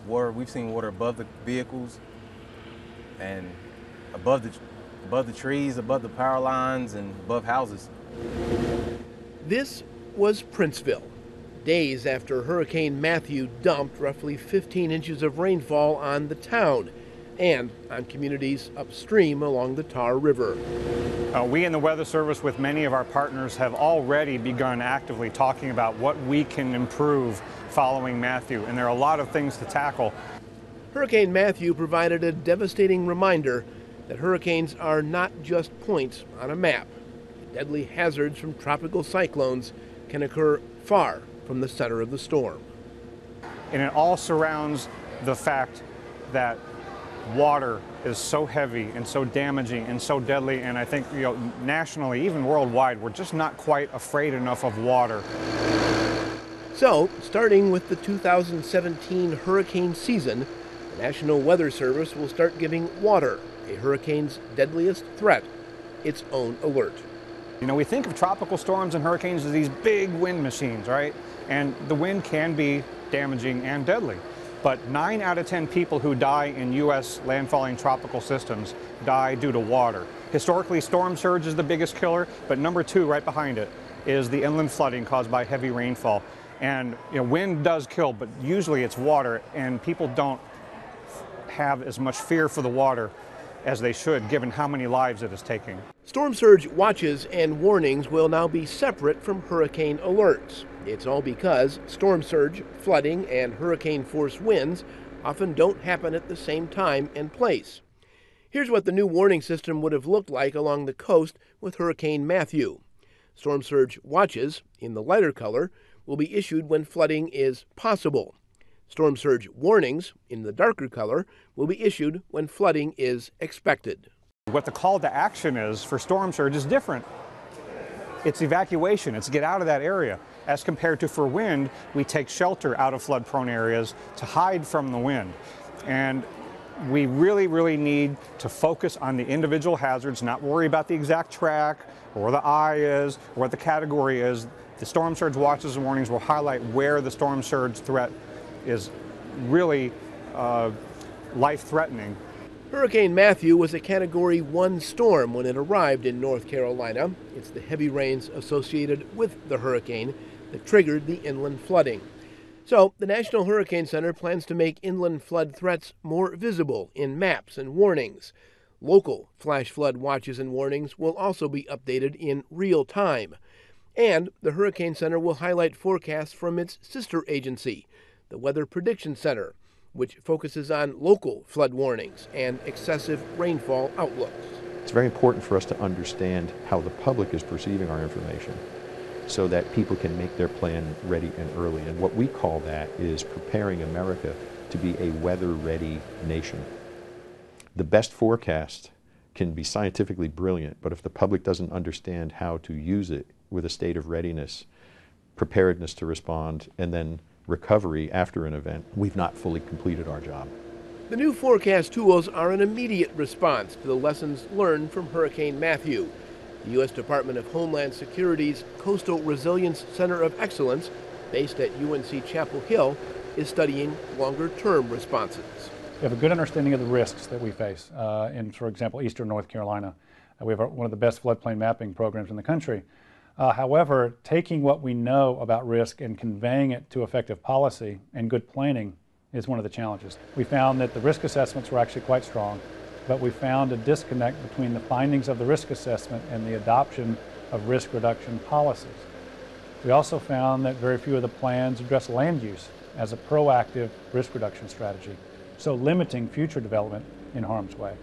water. We've seen water above the vehicles and above the trees, above the power lines, and above houses. This was Princeville, days after Hurricane Matthew dumped roughly 15 inches of rainfall on the town and on communities upstream along the Tar River. We in the Weather Service, with many of our partners, have already begun actively talking about what we can improve following Matthew, and there are a lot of things to tackle. Hurricane Matthew provided a devastating reminder that hurricanes are not just points on a map. Deadly hazards from tropical cyclones can occur far from the center of the storm. And it all surrounds the fact that water is so heavy and so damaging and so deadly, and I think nationally, even worldwide, we're just not quite afraid enough of water. So, starting with the 2017 hurricane season, the National Weather Service will start giving water, a hurricane's deadliest threat, its own alert. We think of tropical storms and hurricanes as these big wind machines, right? And the wind can be damaging and deadly. But 9 out of 10 people who die in U.S. landfalling tropical systems die due to water. Historically, storm surge is the biggest killer, but number 2 right behind it is the inland flooding caused by heavy rainfall. And wind does kill, but usually it's water, and people don't have as much fear for the water as they should, given how many lives it is taking. Storm surge watches and warnings will now be separate from hurricane alerts. It's all because storm surge, flooding, and hurricane force winds often don't happen at the same time and place. Here's what the new warning system would have looked like along the coast with Hurricane Matthew. Storm surge watches, in the lighter color, will be issued when flooding is possible. Storm surge warnings, in the darker color, will be issued when flooding is expected. What the call to action is for storm surge is different. It's evacuation, it's get out of that area. As compared to for wind, we take shelter out of flood-prone areas to hide from the wind. And we really, really need to focus on the individual hazards, not worry about the exact track, or where the eye is, or what the category is. The storm surge watches and warnings will highlight where the storm surge threat is really life-threatening. Hurricane Matthew was a Category 1 storm when it arrived in North Carolina. It's the heavy rains associated with the hurricane that triggered the inland flooding. So, the National Hurricane Center plans to make inland flood threats more visible in maps and warnings. Local flash flood watches and warnings will also be updated in real time. And the Hurricane Center will highlight forecasts from its sister agency, the Weather Prediction Center, which focuses on local flood warnings and excessive rainfall outlooks. It's very important for us to understand how the public is perceiving our information so that people can make their plan ready and early. And what we call that is preparing America to be a weather-ready nation. The best forecast can be scientifically brilliant, but if the public doesn't understand how to use it with a state of readiness, preparedness to respond, and then recovery after an event, we've not fully completed our job. The new forecast tools are an immediate response to the lessons learned from Hurricane Matthew. The U.S. Department of Homeland Security's Coastal Resilience Center of Excellence, based at UNC Chapel Hill, is studying longer-term responses. We have a good understanding of the risks that we face in, for example, eastern North Carolina. We have one of the best floodplain mapping programs in the country. However, taking what we know about risk and conveying it to effective policy and good planning is one of the challenges. We found that the risk assessments were actually quite strong, but we found a disconnect between the findings of the risk assessment and the adoption of risk reduction policies. We also found that very few of the plans address land use as a proactive risk reduction strategy, so limiting future development in harm's way.